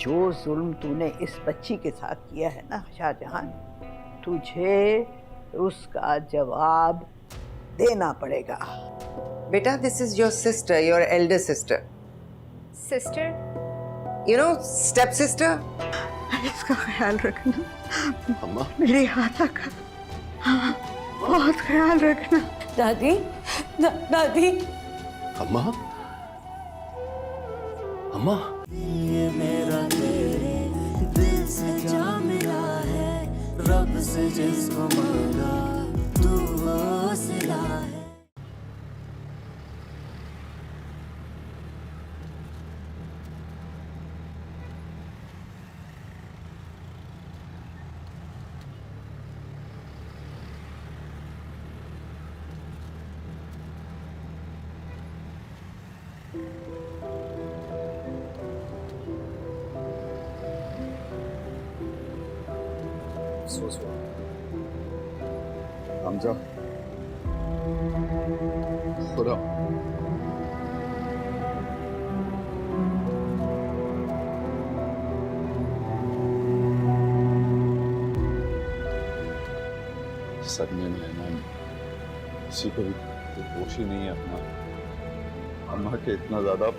जो जुल्म तूने इस बच्ची के साथ किया है ना शाहजहां, तुझे उसका जवाब देना पड़ेगा। बेटा, this is your sister, your Elder sister. Sister? You know, step sister. इसका ख्याल रखना अम्मा। मेरी हाथा का, हाँ, बहुत ख्याल रखना। दादी, दादी। अम्मा, अम्मा। ये मेरा तेरे दिल से जा मिला है, रब से जिसको मांगा तू वो सिला है। हमजा, खुदा। सदमे में है ना, किसी को भी होश ही नहीं है अपना। अम्मा के इतना ज्यादा।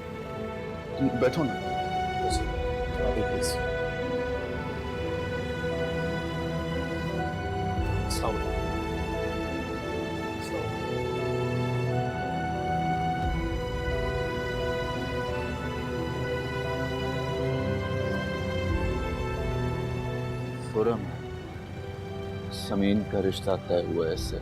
तुम बैठो ना प्लीज। खुरम, समीन का रिश्ता तय हुआ है इससे।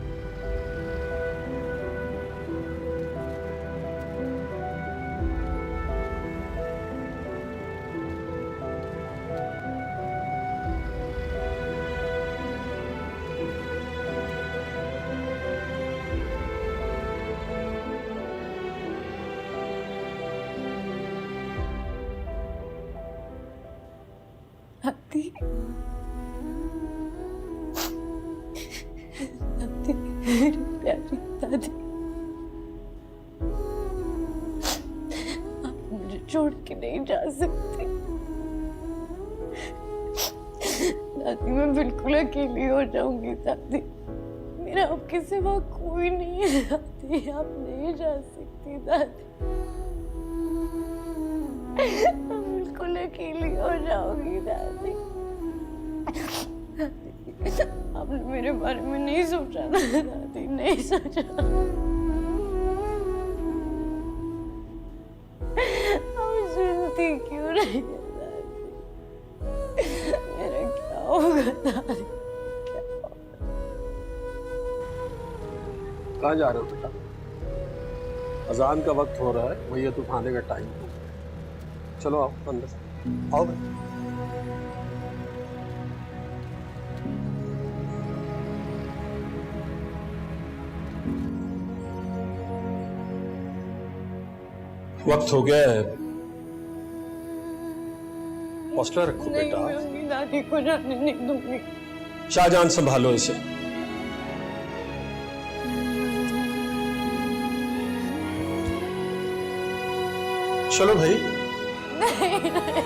दादी, दादी, मेरी प्यारी दादी, आप मुझे छोड़ के नहीं जा सकती। दादी, मैं बिल्कुल अकेली हो जाऊंगी दादी। मेरा आपके सिवा कोई नहीं है दादी, आप नहीं जा सकती दादी। मैं बिल्कुल अकेली हो जाऊंगी दादी। आपने मेरे बारे में नहीं सोचा ना दादी, नहीं सोचा। आप सुनती क्यों नहीं है दादी? मेरा क्या होगा दादी? कहाँ जा रहे हो बेटा? अजान का वक्त हो रहा है, भैया तू खाने का टाइम हो। चलो आओ अंदर आओ भाई। वक्त हो गया है, हौसला रखो नहीं, बेटा। मैं अपनी दादी को जाने नहीं दूंगी। शाहजहान संभालो इसे। चलो भाई। नहीं, नहीं।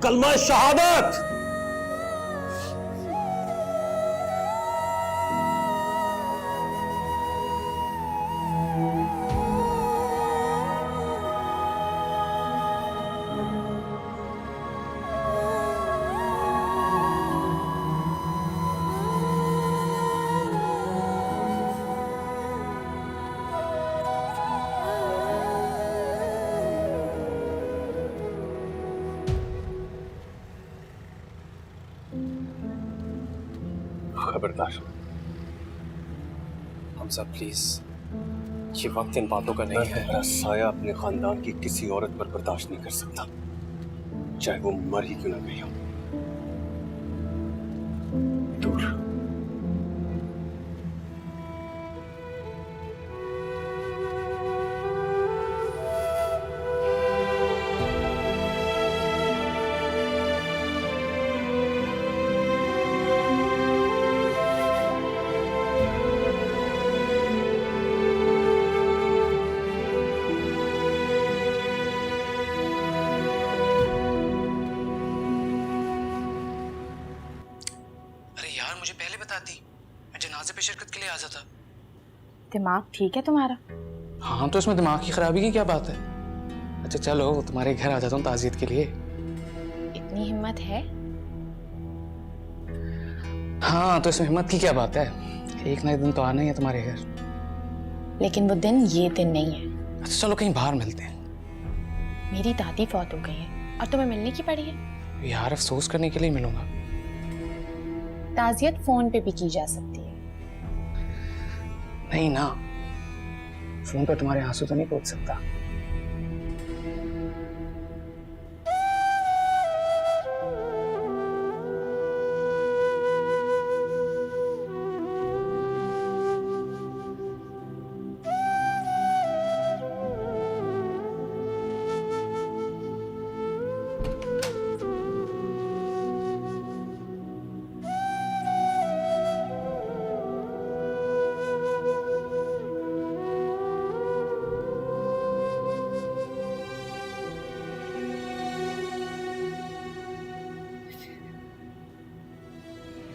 कलमा शहादत। खबरदार हमजा, प्लीज, ये वक्त इन बातों का नहीं है। मेरा साया अपने खानदान की किसी औरत पर बर्दाश्त नहीं कर सकता, चाहे वो मर ही क्यों ना गई हो। दूर। जनाजे पे शिरकत के लिए आ जाता। दिमाग ठीक है तुम्हारा? हाँ तो इसमें दिमाग की खराबी की क्या बात है? अच्छा चलो तुम्हारे घर आ जाता हूँ ताज़ियत के लिए। इतनी हिम्मत है? हाँ तो इसमें हिम्मत की क्या बात है? एक ना एक दिन तो आना ही है तुम्हारे घर। लेकिन वो दिन ये दिन नहीं है। अच्छा चलो कहीं बाहर मिलते हैं। मेरी दादी फौत हो गई है और तुम्हें मिलने की पड़ी है। यार अफसोस करने के लिए मिलूंगा। ताज़ियत फोन पे भी की जा सकती है। नहीं ना, फोन पर तुम्हारे आंसू तो नहीं पोंछ सकता।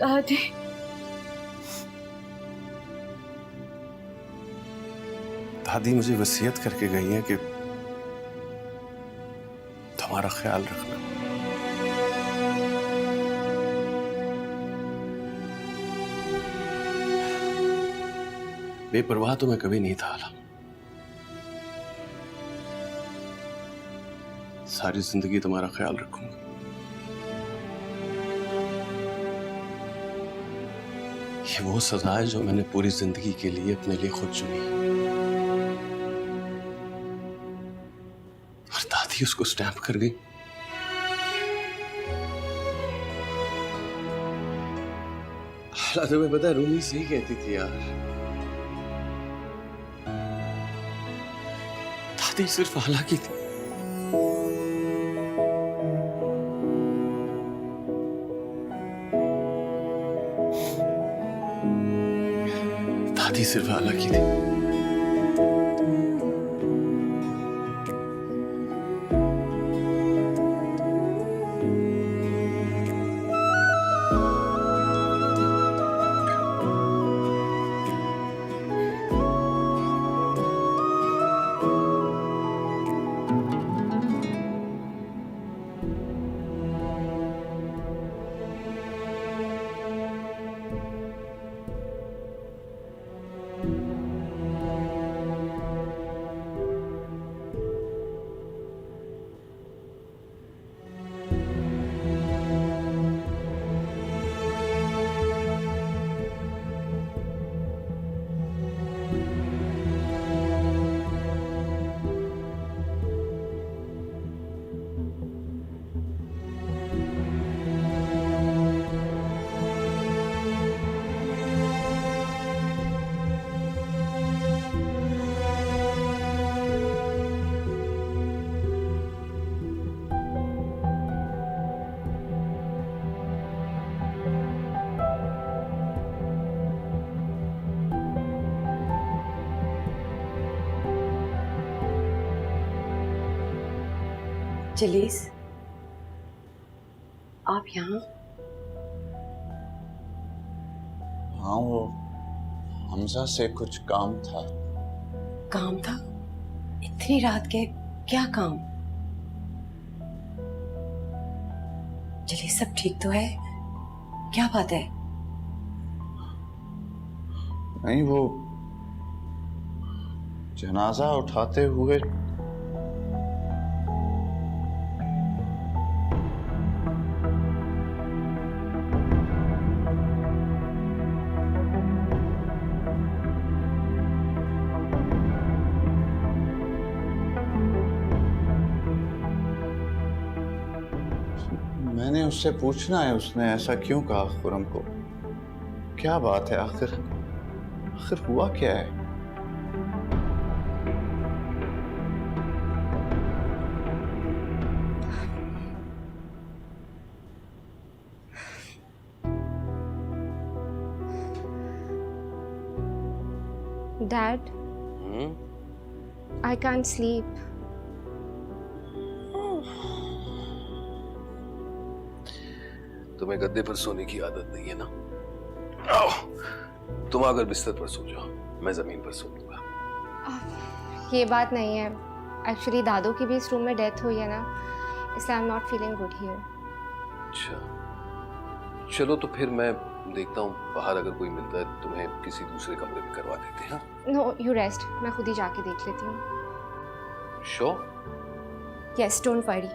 दादी दादी मुझे वसीयत करके गई है कि तुम्हारा ख्याल रखना। बेपरवाह तो मैं कभी नहीं था आलम। सारी जिंदगी तुम्हारा ख्याल रखूंगा। ये वो सजा है जो मैंने पूरी जिंदगी के लिए अपने लिए खुद चुनी है। और दादी उसको स्टैम्प कर गई। तुम्हें पता है रूमी सही कहती थी यार, दादी सिर्फ हालांकि थी। दादी सिर्फ हालांकि थी। जलीस, आप यहाँ? हाँ वो हमजा से कुछ काम था। काम था? इतनी रात के क्या काम? जलीस सब ठीक तो है? क्या बात है? नहीं वो जनाजा उठाते हुए मैंने उससे पूछना है उसने ऐसा क्यों कहा खुरम को। क्या बात है आखिर हुआ क्या है? Dad, I can't sleep. तुम्हें गद्दे पर सोने की आदत नहीं है ना? आओ तुम आकर बिस्तर पर सो जाओ, मैं जमीन पर सो लूंगा। ये बात नहीं है, एक्चुअली दादू की भी इस रूम में डेथ हुई है ना, इसलिए I am not feeling good here. अच्छा, चलो तो फिर मैं देखता हूँ बाहर अगर कोई मिलता है तुम्हें किसी दूसरे कमरे में करवा देते हैं। नो यू रेस्ट, मैं खुद ही जाके देख लेती हूँ। Sure? Yes, don't worry.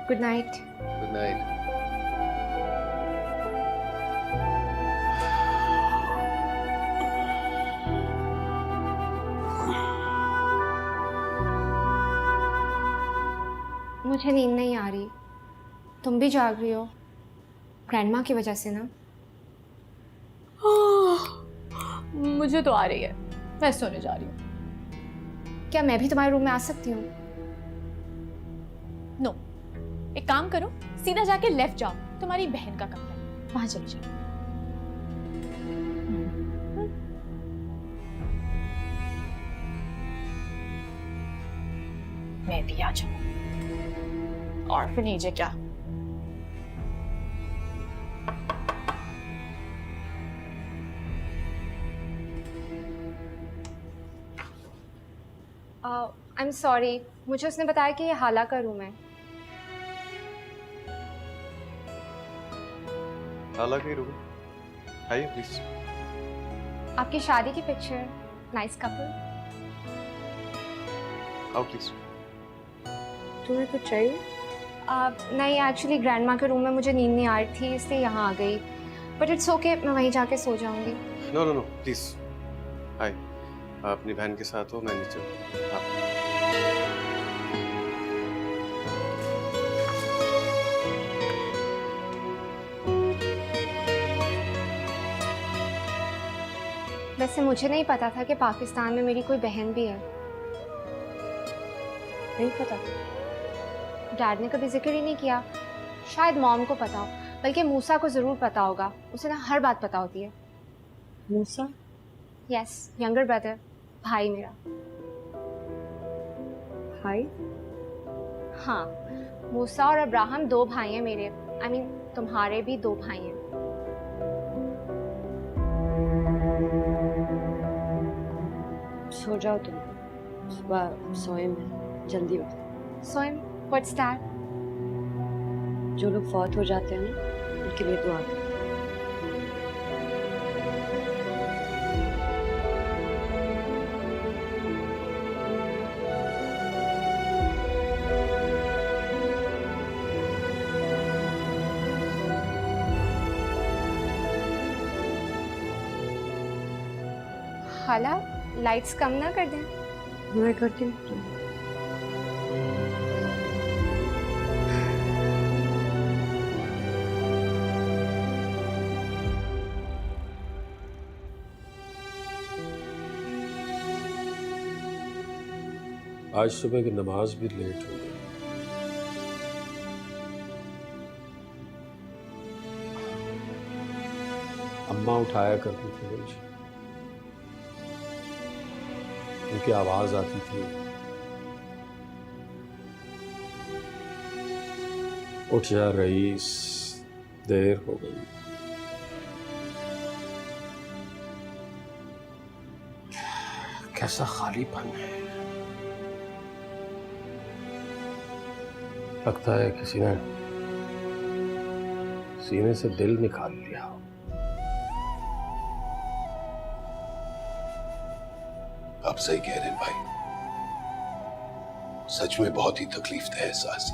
Good night. Good night. मुझे नींद नहीं आ रही, तुम भी जाग रही हो, ग्रैंडमा की वजह से ना। मुझे तो आ रही है, मैं सोने जा रही हूँ। क्या मैं भी तुम्हारे रूम में आ सकती हूँ? नो, एक काम करो, सीधा जाके लेफ्ट जाओ, तुम्हारी बहन का कमरा है, वहां चली जाओ। मैं भी आ जाऊँ। और फिर नीचे क्या? आई एम सॉरी, मुझे उसने बताया कि ये हाला का रूम है। हाला का रूम? आइए प्लीज। आपकी शादी की पिक्चर, नाइस कपल। आओ प्लीज। तुम्हें कुछ चाहिए? नहीं, एक्चुअली ग्रैंडमा के रूम में मुझे नींद नहीं आ रही थी, इसलिए यहाँ आ गई। बट इट्स ओके, मैं वहीं जाके सो जाऊंगी। No no no please. Hi, आप अपनी बहन के साथ हो, मैं नीचे हूँ। वैसे मुझे नहीं पता था कि पाकिस्तान में मेरी कोई बहन भी है। नहीं पता? डैड ने कभी जिक्र ही नहीं किया। शायद मॉम को पता हो, बल्कि मूसा को ज़रूर पता होगा, उसे ना हर बात पता होती है। मूसा? यस, यंगर ब्रदर, भाई मेरा। भाई? हाँ, मूसा और अब्राहम 2 भाई हैं मेरे। आई मीन तुम्हारे भी 2 भाई हैं। सो जाओ तुम, सुबह सोए में जल्दी उठ। सोएम, व्हाट्स दैट? जो लोग फौत हो जाते हैं ना, उनके लिए दुआ करो। हाला, लाइट्स कम ना कर दें। मैं करती हूँ। आज सुबह की नमाज भी लेट हो गई। अम्मा उठाया करती थी मुझे, उनकी आवाज आती थी, उठ जा रईस, देर हो गई। कैसा खालीपन है, लगता है किसी ने सीने से दिल निकाल लिया। आप सही कह रहे हैं भाई, सच में बहुत ही तकलीफ है एहसास।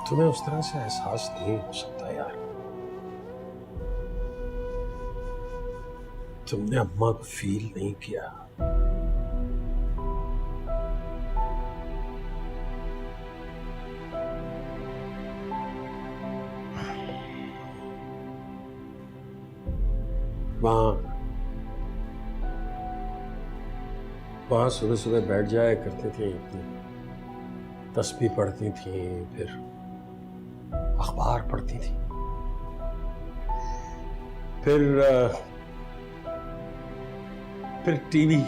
तुम्हें उस तरह से एहसास नहीं हो सकता यार। तुमने अम्मा को फील नहीं किया। वहां सुबह सुबह बैठ जाया करती थी, तस्बीह पढ़ती थी, फिर अखबार पढ़ती थी, फिर टीवी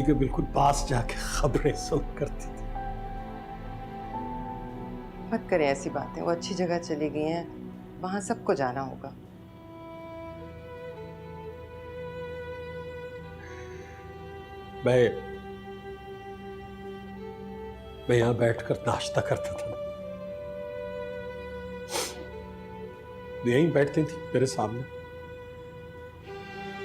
के बिल्कुल पास जाके खबरें सुन करती थी। मत करें ऐसी बातें। वो अच्छी जगह चली गई हैं, वहां सबको जाना होगा। मैं यहाँ बैठकर नाश्ता करता था, यहीं बैठती थी मेरे सामने।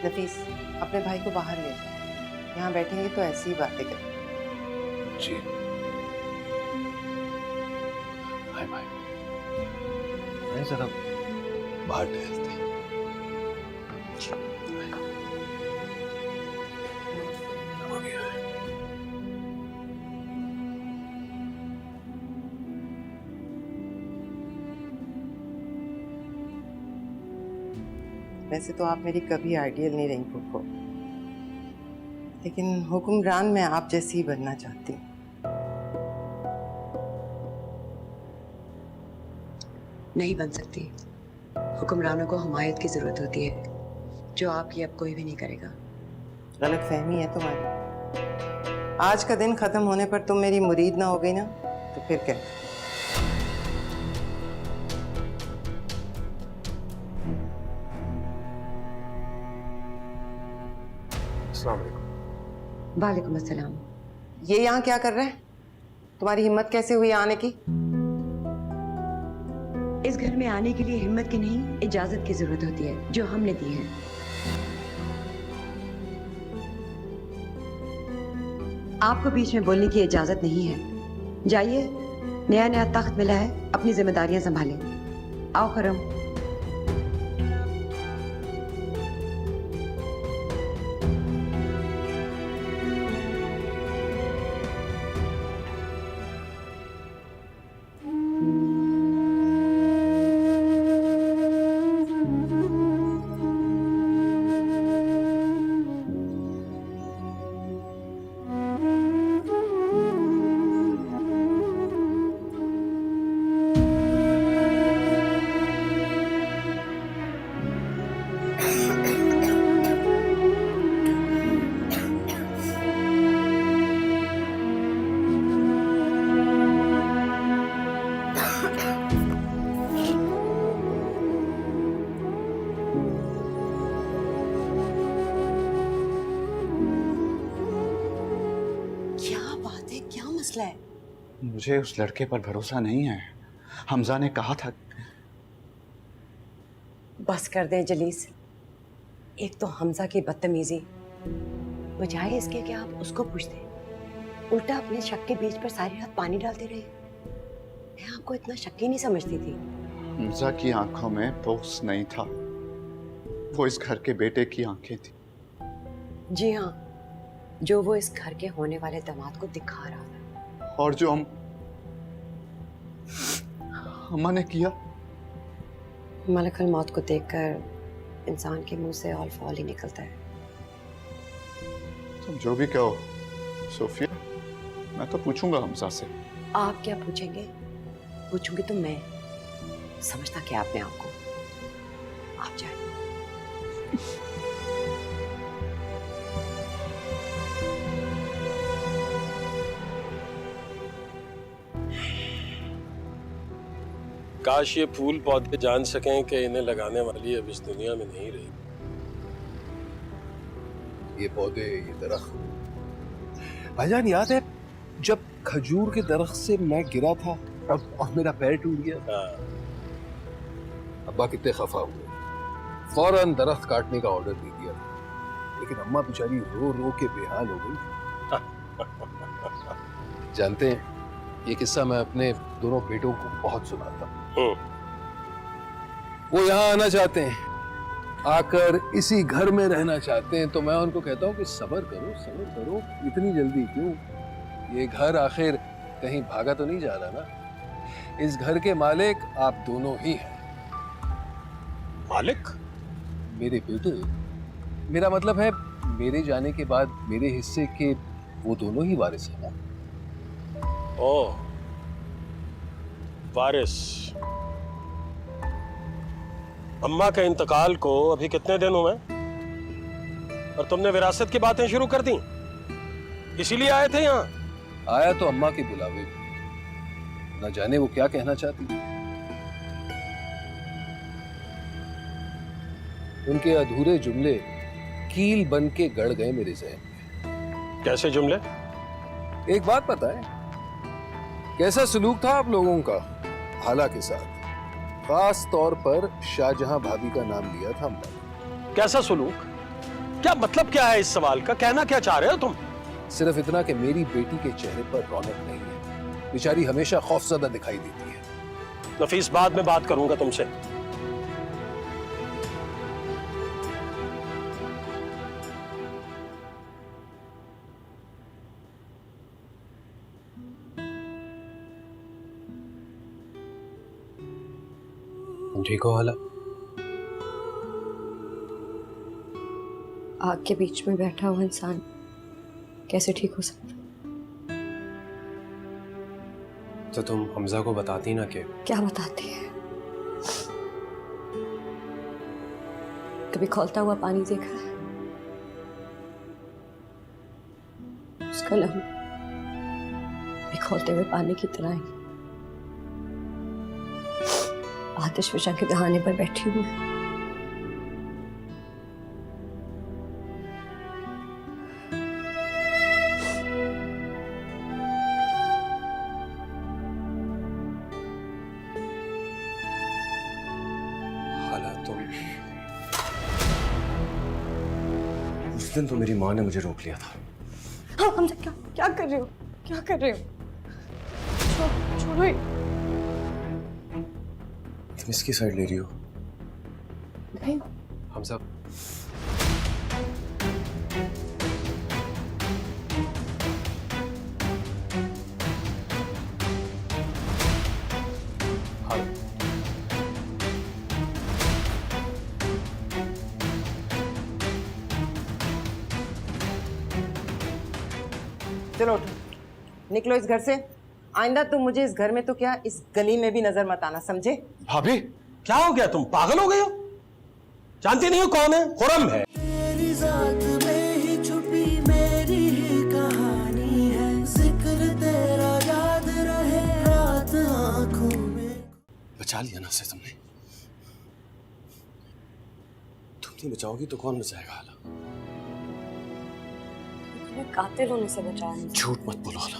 नफीस, अपने भाई को बाहर ले जाओ, यहाँ बैठेंगे तो ऐसी ही बातें करें। जी हाय भाई, मैं जरा बाहर टहलते हैं। हो गया है। वैसे तो आप मेरी कभी आइडियल नहीं रही फूफो, लेकिन हुक्मरान मैं आप जैसी ही बनना चाहती हूँ। नहीं बन सकती। हुक्मरानों को हमायत की जरूरत होती है, जो आपकी अब कोई भी नहीं करेगा। गलतफहमी है तुम्हारी। आज का दिन खत्म होने पर तुम मेरी मुरीद ना हो गई ना, तो फिर क्या? अस्सलाम वालेकुम। वालेकुम अस्सलाम। ये यहाँ क्या कर रहे हैं? तुम्हारी हिम्मत कैसे हुई आने की? इस घर में आने के लिए हिम्मत की नहीं, इजाजत की जरूरत होती है, जो हमने दी है। आपको बीच में बोलने की इजाजत नहीं है। जाइए, नया नया तख्त मिला है, अपनी जिम्मेदारियां संभालें। आओ करम। मुझे उस लड़के पर भरोसा नहीं है। हमजा ने कहा था। बस कर दें जलीस। एक तो हमजा की बदतमीजी, बजाय इसके कि आप उसको पूछते, उल्टा अपने शक के बीच पर सारी रात पानी डालते रहे। मैं आपको इतना शक्की नहीं समझती थी। हमजा की आंखों में बोस नहीं था, वो इस घर के बेटे की आंखें थी। जी हाँ, जो वो इस घर के होने वाले दामाद को दिखा रहा था। और जो अम्मा ने किया। मलकुल मौत को देखकर इंसान के मुंह से ऑल फॉल ही निकलता है। तुम जो भी कहो सोफिया, मैं तो पूछूंगा हमजा से। आप क्या पूछेंगे? पूछूंगी तो मैं। समझता क्या आपने आपको? आप जाए। काश ये फूल पौधे जान सकें कि इन्हें लगाने वाली अब इस दुनिया में नहीं रही। ये पौधे, ये दरख्त। भाईजान याद है जब खजूर के दरख्त से मैं गिरा था और मेरा पैर टूट गया? अब्बा कितने खफा हुए, फौरन दरख्त काटने का ऑर्डर दे दिया, लेकिन अम्मा बेचारी रो रो के बेहाल हो गई। जानते हैं, ये किस्सा मैं अपने दोनों बेटों को बहुत सुनाता हूँ। वो यहाँ आना चाहते हैं, आकर इसी घर में रहना चाहते हैं, तो मैं उनको कहता हूँ कि सब्र करो, इतनी जल्दी क्यों? ये घर आखिर कहीं भागा तो नहीं जा रहा ना। इस घर के मालिक आप दोनों ही हैं। मालिक? मेरे बेटे, मेरा मतलब है मेरे जाने के बाद मेरे हिस्से के वो दोनों ही वारिस हैं ना। ओह, वारिस। अम्मा के इंतकाल को अभी कितने दिन हुए और तुमने विरासत की बातें शुरू कर दी? इसीलिए आए थे यहाँ? आया तो अम्मा के बुलावे, न जाने वो क्या कहना चाहती थी। उनके अधूरे जुमले कील बन के गड़ गए मेरे ज़हन में। कैसे जुमले? एक बात पता है, कैसा सलूक था आप लोगों का हाला के साथ, खास तौर पर शाहजहां भाभी का नाम लिया था हमने। कैसा सलूक? क्या मतलब क्या है इस सवाल का? कहना क्या चाह रहे हो तुम? सिर्फ इतना कि मेरी बेटी के चेहरे पर रौनक नहीं है, बेचारी हमेशा खौफजदा दिखाई देती है। नफीस, बाद में बात करूंगा तुमसे। ठीक हो हाला? आग के बीच में बैठा हुआ इंसान कैसे ठीक हो सकता? तो तुम हमजा को बताती ना कि क्या बताती है? कभी खौलता हुआ पानी देखा है? उसका लहू भी खौलते हुए पानी की तरह है। आतिश विशा के दहाने पर बैठी हूँ। उस दिन तो मेरी माँ ने मुझे रोक लिया था। हाँ, हमजा क्या कर रहे हो? क्या कर रहे हो? छोड़ो ये। तुम इसकी साइड ले रही हो? नहीं। हमजा, चलो उठो, निकलो इस घर से। आइंदा तुम मुझे इस घर में तो क्या, इस गली में भी नजर मत आना, समझे? भाभी, क्या हो गया? तुम पागल हो गए हो? जानती नहीं हो कौन है? खुरम है। तेरी जात में ही छुपी मेरी ही कहानी है, जिक्र तेरा याद रहे रात आंखों में। बचा लिया ना उसे तुमने। तुम नहीं बचाओगी तो कौन बचाएगा हाला? कातिल होने से बचाया। झूठ मत बोलो हाला।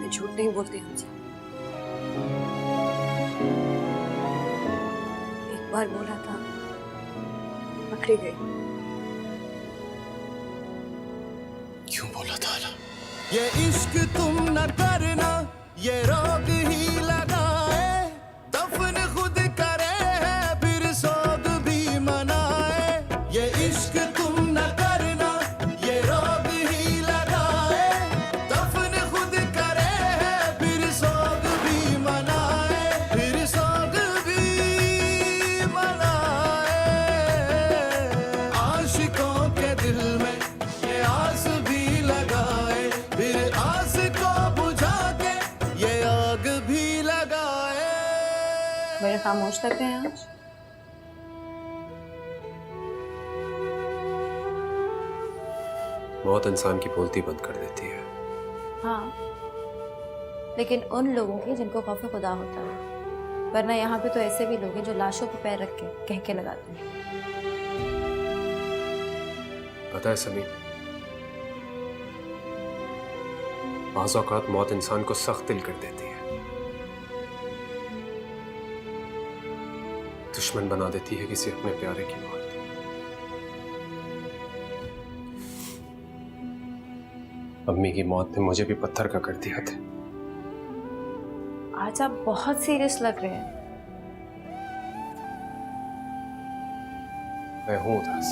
मैं झूठ नहीं बोलती हमसे। एक बार बोला था, पकड़ी गई। क्यों बोला था हाला? ये इश्क तुम न करना, ये रोग ही लगाए, दफन खुद करे है फिर सोग भी मनाए। ये इश्क तुम न करना, ये रोग ही लगाए, दफन खुद करे है फिर सोग भी मनाए, फिर सोग भी मनाए। आशिकों के दिल में ये आस भी लगाए, फिर आस को बुझा के ये आग भी लगाए। मेरे खामोश लग रहे हैं आज। मौत इंसान की बोलती बंद कर देती है। हाँ, लेकिन उन लोगों की जिनको खौफ खुदा होता है, वरना यहाँ पे तो ऐसे भी लोग हैं जो लाशों पे पैर रख के कह के लगाते हैं। पता है समीर, बाज़ औक़ात मौत इंसान को सख्त दिल कर देती है, दुश्मन बना देती है किसी अपने प्यारे की मौत। अम्मी की मौत ने मुझे भी पत्थर का कर दिया था। आज आप बहुत सीरियस लग रहे हैं। मैं हूं उदास।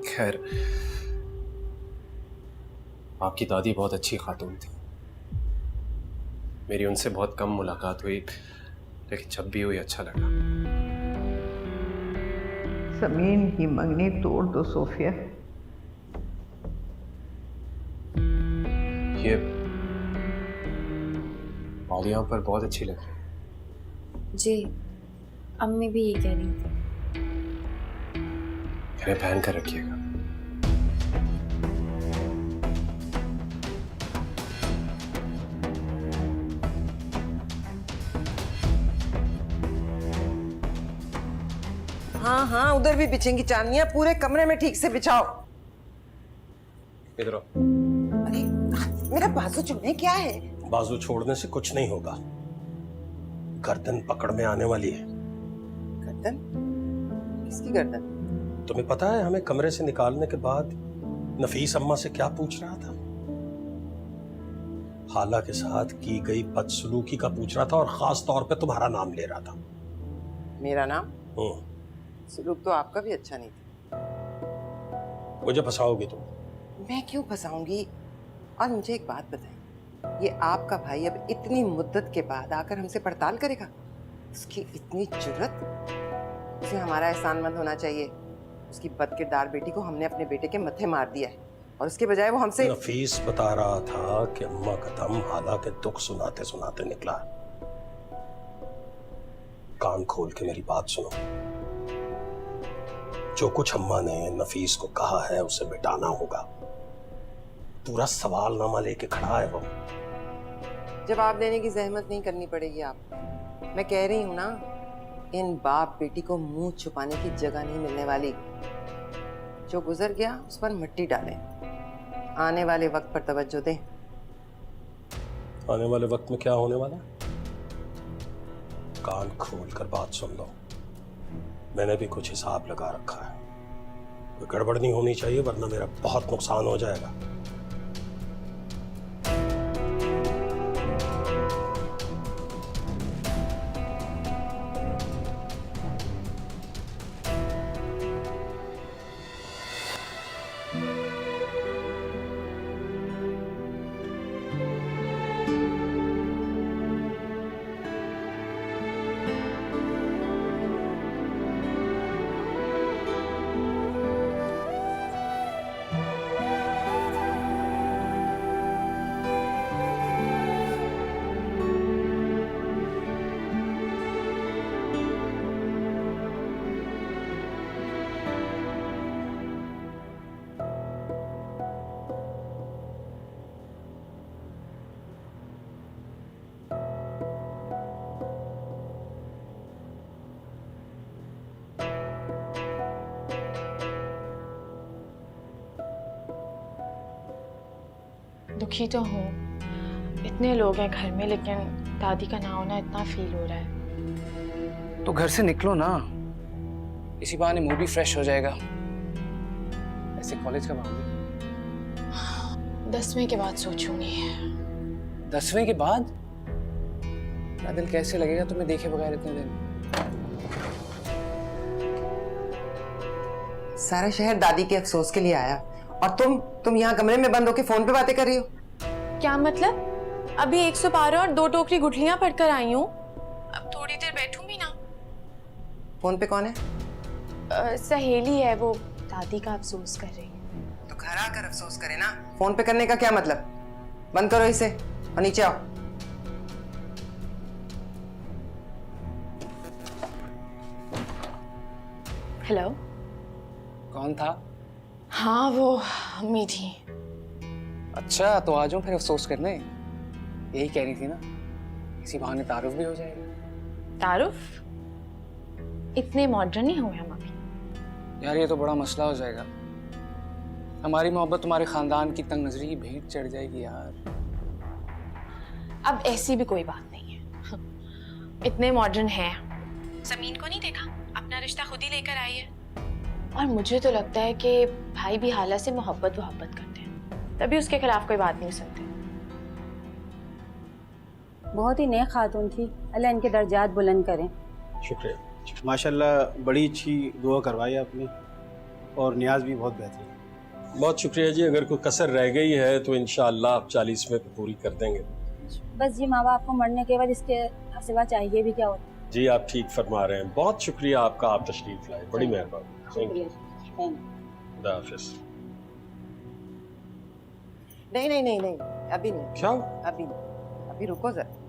खैर, आपकी दादी बहुत अच्छी खातून थी। मेरी उनसे बहुत कम मुलाकात हुई, लेकिन जब भी हुई अच्छा लगा। जमीन की मंगनी तोड़ दो सोफिया। ये बाल यहाँ पर बहुत अच्छी लग रही है। जी, अम्मी भी ये कह रही थी। इन्हें पहन कर रखिएगा। हाँ हाँ, उधर भी बिछेंगी चांदनियां, पूरे कमरे में ठीक से बिछाओ। इधर आओ। अरे मेरा बाजू चुभने क्या है? बाजू छोड़ने से कुछ नहीं होगा, गर्दन पकड़ में आने वाली है। गर्दन? किसकी गर्दन? तुम्हें पता है हमें कमरे से निकालने के बाद नफीस अम्मा से क्या पूछ रहा था? हाला के साथ की गई बदसलूकी का पूछ रहा था और खास तौर पे तुम्हारा नाम ले रहा था। मेरा नाम? सलूक तो आपका भी अच्छा नहीं था। मुझे फंसाओगी तुम? मैं क्यों फंसाऊंगी? और मुझे एक बात बताएं, ये आपका भाई अब इतनी मुद्दत के बाद आकर हमसे पड़ताल करेगा? उसकी इतनी जुर्रत? उसे हमारा एहसानमंद होना चाहिए। उसकी बदकिरदार बेटी को हमने अपने बेटे के मत्थे मार दिया है और उसके बजाय वो हमसे। नफीस बता रहा था कि अम्मा का दम हाला के दुख सुनाते सुनाते निकला। कान खोल के मेरी बात सुनो। जो कुछ अम्मा ने नफीस को कहा है उसे मिटाना होगा। पूरा सवालनामा लेके खड़ा है वो। जवाब देने की जहमत नहीं करनी पड़ेगी आपको। मैं कह रही हूं ना, इन बाप बेटी को मुंह छुपाने की जगह नहीं मिलने वाली। जो गुजर गया उस पर मिट्टी डालें, आने वाले वक्त पर तवज्जो दें। आने वाले वक्त में क्या होने वाला है? कान खोल कर बात सुन लो। मैंने भी कुछ हिसाब लगा रखा है। कोई गड़बड़ नहीं होनी चाहिए, वरना मेरा बहुत नुकसान हो जाएगा। दुखी तो हूँ, इतने लोग हैं घर में, लेकिन दादी का ना होना इतना फील हो रहा है। तो घर से निकलो ना, इसी बहाने मूड भी फ्रेश हो जाएगा। ऐसे कॉलेज कब आओगे? 10वें के बाद सोचूंगी। 10वें के बाद? दिल कैसे लगेगा तुम्हें देखे बगैर इतने दिन? सारा शहर दादी के अफसोस के लिए आया और तुम यहाँ कमरे में बंद होकर फोन पे बातें कर रही हो। क्या मतलब? अभी 112 और 2 टोकरी गुठलियां पढ़कर आई हूँ। अब थोड़ी देर बैठूंगी ना। फोन पे कौन है? सहेली है, वो दादी का अफसोस कर रही है। तो घर आकर अफसोस करे ना। फोन पे करने का क्या मतलब? बंद करो इसे और नीचे आओ। हेलो, कौन था? हाँ वो अम्मी थी। अच्छा तो आ जाओ फिर अफसोस करने। यही कह रही थी ना, इसी बहाने तारुफ भी हो जाएगा। तारुफ? इतने मॉडर्न नहीं हुए हम अभी। यार ये तो बड़ा मसला हो जाएगा। हमारी मोहब्बत तुम्हारे खानदान की तंग नजरी की भेंट चढ़ जाएगी यार। अब ऐसी भी कोई बात नहीं है। इतने मॉडर्न हैं। जमीन को नहीं देखा, अपना रिश्ता खुद ही लेकर आई है। और मुझे तो लगता है कि भाई भी हाला से मोहब्बत करते हैं, तभी उसके खिलाफ कोई बात नहीं सुनते। बहुत ही नेक खातून थी, अल्लाह इनके दर्जात बुलंद करें। शुक्रिया। माशाल्लाह बड़ी अच्छी दुआ करवाई आपने और न्याज भी बहुत बेहतरीन। बहुत शुक्रिया जी। अगर कोई कसर रह गई है तो इंशाअल्लाह आप 40 में पूरी कर देंगे। बस जी, माँ बाप को मरने के बाद इसके सिवा चाहिए भी क्या होता? जी आप ठीक फरमा रहे हैं। बहुत शुक्रिया आपका, आप तशरीफ लाए, बड़ी मेहरबानी। खुदा हाफिज़। नहीं नहीं नहीं नहीं, अभी नहीं। क्या? अभी नहीं, अभी रुको जरा।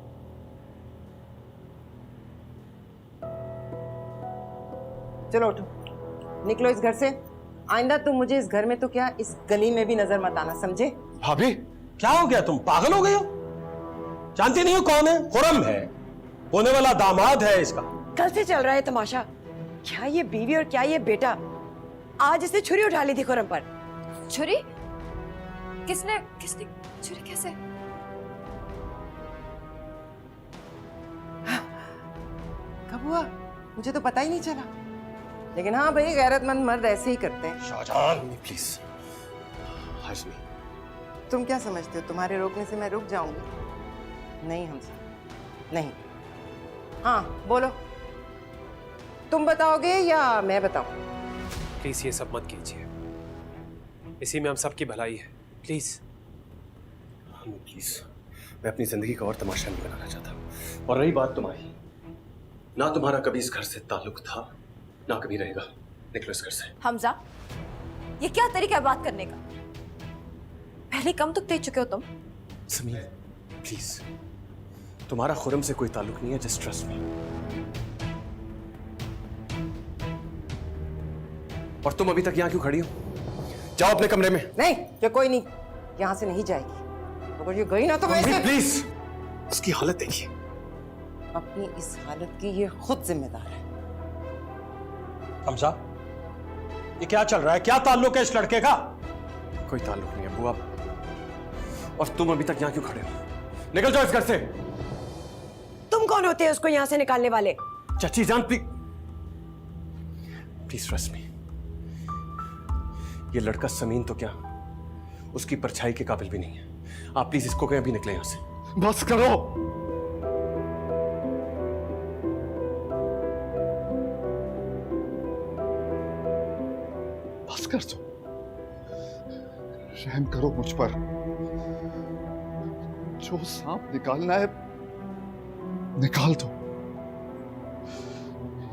चलो उठो, निकलो इस घर से। आइंदा तुम मुझे इस घर में तो क्या इस गली में भी नजर मत आना, समझे? भाभी क्या हो गया, तुम पागल हो गई हो? जानती नहीं हो कौन है? खुरम है, होने वाला दामाद है इसका। कल से चल रहा है तमाशा। क्या ये बीवी और क्या ये बेटा। आज इसने छुरी उठा ली थी खुरम पर। छुरी? किसने किसने छुरी कैसे? कब हुआ? मुझे तो पता ही नहीं चला। लेकिन हाँ भाई, गैरतमंद मर्द ऐसे ही करते हैं। शाहजहां प्लीज। हाशमी, तुम क्या समझते हो तुम्हारे रोकने से मैं रुक जाऊंगी? नहीं हमसा, नहीं। हाँ बोलो, तुम बताओगे या मैं बताऊं? प्लीज ये सब मत कीजिए, इसी में हम सबकी भलाई है। प्लीज प्लीज, मैं अपनी जिंदगी का और तमाशा नहीं बनाना चाहता। और रही बात तुम्हारी, ना तुम्हारा कभी इस घर से ताल्लुक था, ना कभी रहेगा। निकलो इस घर से। हमजा, ये क्या तरीका है बात करने का? पहले कम तो दे चुके हो तुम। समीर प्लीज, तुम्हारा खुरम से कोई ताल्लुक नहीं है, जस्ट ट्रस्ट मी। और तुम अभी तक यहाँ क्यों खड़ी हो? जाओ अपने कमरे में। नहीं, ये कोई नहीं, यहाँ से नहीं जाएगी। अगर ये गई ना तो मैं प्लीज, उसकी हालत देखिए। अपनी इस हालत की ये खुद जिम्मेदार है। हमजा, ये क्या चल रहा है? क्या ताल्लुक है इस लड़के का? कोई ताल्लुक नहीं है बुआ। और तुम अभी तक यहाँ क्यों खड़े हो? निकल जाओ इस घर से। तुम कौन होते हैं उसको यहाँ से निकालने वाले? चाची जान प्लीज ट्रस्ट मी। ये लड़का समीन तो क्या, उसकी परछाई के काबिल भी नहीं है। आप प्लीज इसको कहीं अभी निकले यहाँ से। बस करो। बस कर दो, रहम करो मुझ पर। जो सांप निकालना है निकाल दो।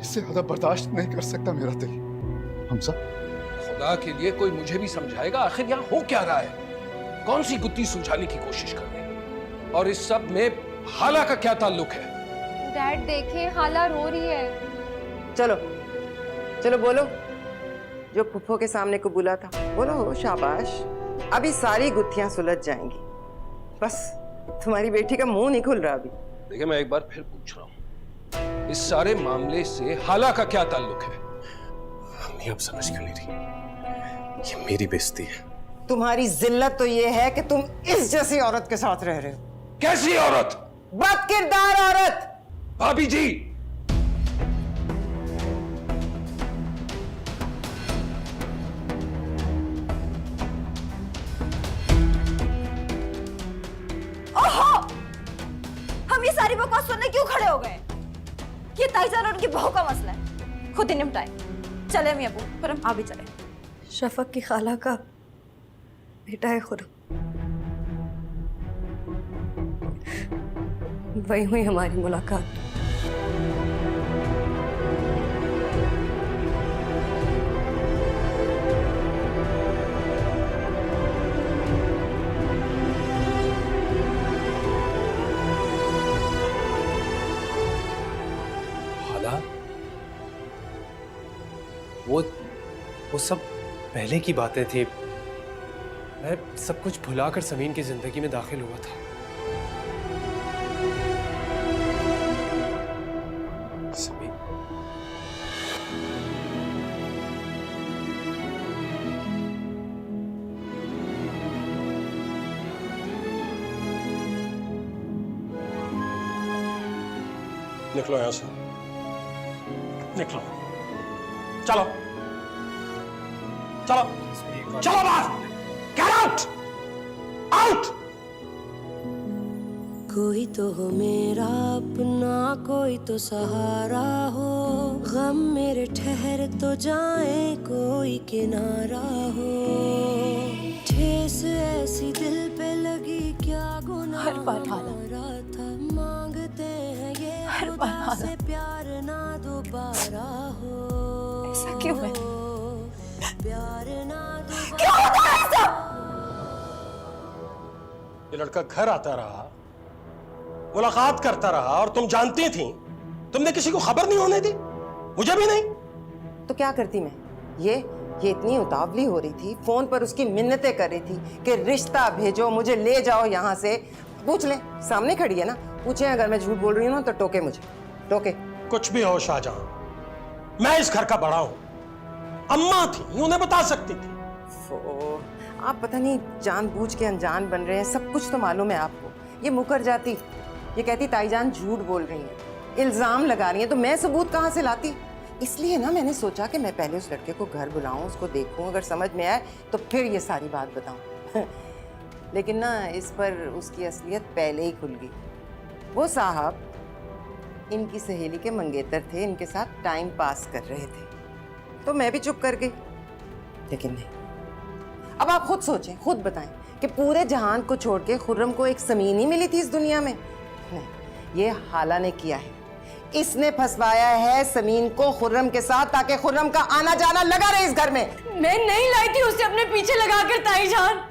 इससे ज्यादा बर्दाश्त नहीं कर सकता मेरा दिल। हमसा, खुदा के लिए कोई मुझे भी समझाएगा, आखिर यहाँ हो क्या रहा है? कौन सी गुत्थी सुलझाने की कोशिश कर रहे हैं? और इस सब में हाला का क्या ताल्लुक है? डैड देखिए, हाला रो रही है। चलो चलो बोलो, जो फुफ्फो के सामने को बुला था, बोलो। शाबाश, अभी सारी गुत्थियां सुलझ जाएंगी। बस तुम्हारी बेटी का मुंह नहीं खुल रहा अभी। देखिए, मैं एक बार फिर पूछ रहा हूँ, इस सारे मामले से हाला का क्या ताल्लुक है? मम्मी अब समझ क्यों नहीं रही? ये मेरी बेइज्जती है। तुम्हारी जिल्लत तो ये है कि तुम इस जैसी औरत के साथ रह रहे हो। कैसी औरत? बदकिरदार औरत। भाभी जी, ओहो! हम ये सारी बकवास सुनने क्यों खड़े हो गए? ये ताईजान और उनकी बहू का मसला है, खुद ही निपटाए। चले अम्मी अबू, पर हम आ भी चले। शफक की खाला का बेटा है खुरम। वही हुई हमारी मुलाकात। वो सब पहले की बातें थी। मैं सब कुछ भुलाकर समीन की जिंदगी में दाखिल हुआ था। समीन, निकलो यहां से, निकलो। चलो चलो चलो बाहर। Get out, out. कोई तो हो मेरा अपना, कोई तो सहारा हो। गम मेरे ठहर तो जाए, कोई किनारा हो। ठेस ऐसी दिल पे लगी, क्या गुनाह हर बार हमारा था। मांगते हैं ये खुदा से प्यार ना दोबारा हो। ऐसा क्यों है? प्यार ना क्यों होता है सब? ये लड़का घर आता रहा, मुलाकात करता रहा, और तुम जानती थी। तुमने किसी को खबर नहीं होने दी, मुझे भी नहीं। तो क्या करती मैं? ये इतनी उतावली हो रही थी, फोन पर उसकी मिन्नतें कर रही थी कि रिश्ता भेजो, मुझे ले जाओ यहाँ से। पूछ ले, सामने खड़ी है ना, पूछे अगर मैं झूठ बोल रही हूँ ना तो टोके मुझे, टोके। कुछ भी हो शाहजहां, मैं इस घर का बड़ा हूं। अम्मा थी, उन्हें बता सकती थी। आप पता नहीं जानबूझ के अनजान बन रहे हैं, सब कुछ तो मालूम है आपको। ये मुकर जाती, ये कहती ताईजान झूठ बोल रही है, इल्जाम लगा रही है, तो मैं सबूत कहाँ से लाती। इसलिए ना मैंने सोचा कि मैं पहले उस लड़के को घर बुलाऊं, उसको देखूं, अगर समझ में आए तो फिर ये सारी बात बताऊं। लेकिन ना इस पर उसकी असलियत पहले ही खुल गई। वो साहब इनकी सहेली के मंगेतर थे, इनके साथ टाइम पास कर रहे थे, तो मैं भी चुप कर गई। लेकिन नहीं, अब आप खुद सोचें, खुद बताएं कि पूरे जहान को छोड़ के खुर्रम को एक ज़मीन ही मिली थी इस दुनिया में। नहीं, ये हाला ने किया है, इसने फंसवाया है समीन को खुर्रम के साथ, ताकि खुर्रम का आना जाना लगा रहे इस घर में। मैं नहीं लाई थी उसे अपने पीछे लगाकर ताईजान,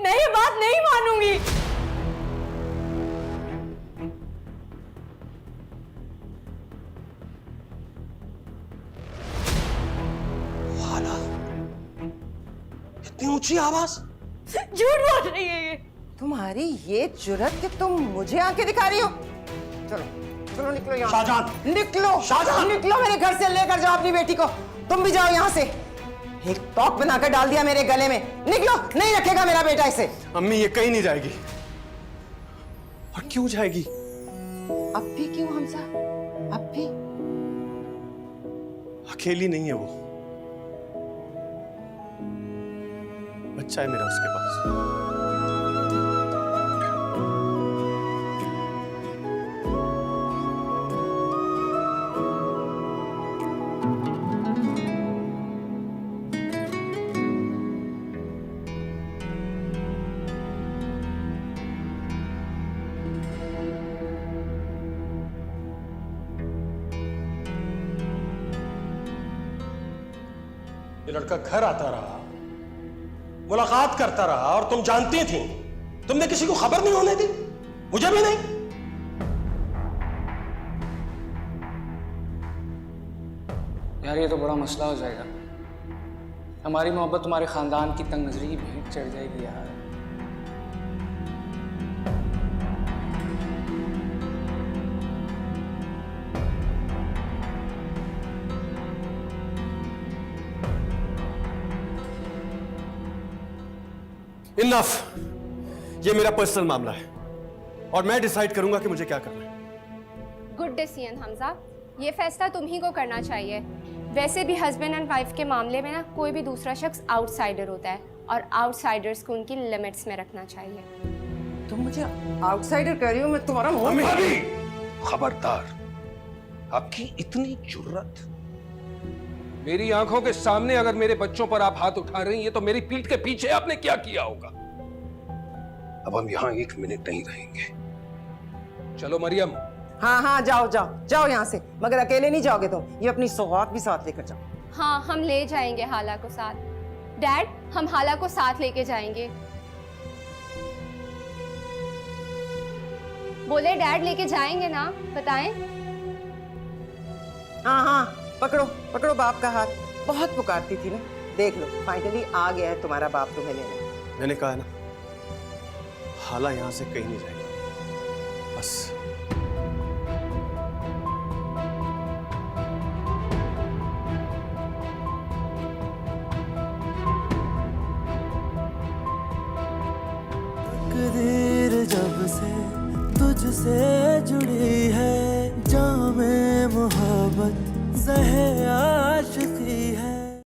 मैं ये बात नहीं मानूंगी। हाला, इतनी ऊंची आवाज, झूठ बोल रही है ये। तुम्हारी ये जुर्रत कि तुम मुझे आके दिखा रही हो। चलो चलो निकलो यहाँ। शाहजहां, निकलो शाहजहां, निकलो, मेरे घर से लेकर जाओ अपनी बेटी को। तुम भी जाओ यहाँ से, एक टॉक बनाकर डाल दिया मेरे गले में। निकलो, नहीं रखेगा मेरा बेटा इसे। अम्मी ये कहीं नहीं जाएगी। और क्यों जाएगी? अब भी क्यों हमसा, अब भी? अकेली नहीं है वो, बच्चा है मेरा उसके पास। ये लड़का घर आता रहा, मुलाकात करता रहा, और तुम जानती थी, तुमने किसी को खबर नहीं होने दी, मुझे भी नहीं। यार ये तो बड़ा मसला हो जाएगा। हमारी मोहब्बत तुम्हारे खानदान की तंग नजरी की भेंट चढ़ जाएगी यार। इनफ, ये मेरा पर्सनल मामला है और मैं डिसाइड करूंगा कि मुझे क्या करना है। गुड डिसीजन हमजा, ये फैसला तुम ही को करना चाहिए। वैसे भी हस्बैंड एंड वाइफ के मामले में ना कोई भी दूसरा शख्स आउटसाइडर होता है और आउटसाइडर्स को उनकी लिमिट्स में रखना चाहिए। तुम मुझे आउटसाइडर कह रही हो? मैं तुम्हारा मुंह। खबरदार, आपकी इतनी जुर्रत, मेरी आंखों के सामने अगर मेरे बच्चों पर आप हाथ उठा रही हैं तो मेरी पीठ के पीछे आपने क्या किया होगा। अब हम यहाँ 1 मिनट नहीं रहेंगे। चलो मरियम। हाँ हाँ, जाओ जाओ जाओ यहाँ से, मगर अकेले नहीं जाओगे तुम, ये अपनी सौगात भी साथ लेकर जाओ। हाँ, हम ले जाएंगे हाला को साथ। डैड, हम हाला को साथ लेके जाएंगे। बोले डैड लेके जाएंगे ना, बताएं। हाँ हाँ, पकड़ो पकड़ो बाप का हाथ, बहुत पुकारती थी ना, देख लो फाइनली आ गया है तुम्हारा बाप तुम्हें लेने। मैंने कहा ना, हाला यहां से कहीं नहीं जाएगी, बस। तकदीर जब से तुझसे जुड़ी है, जामे मोहब्बत ज़हे आशिकी है।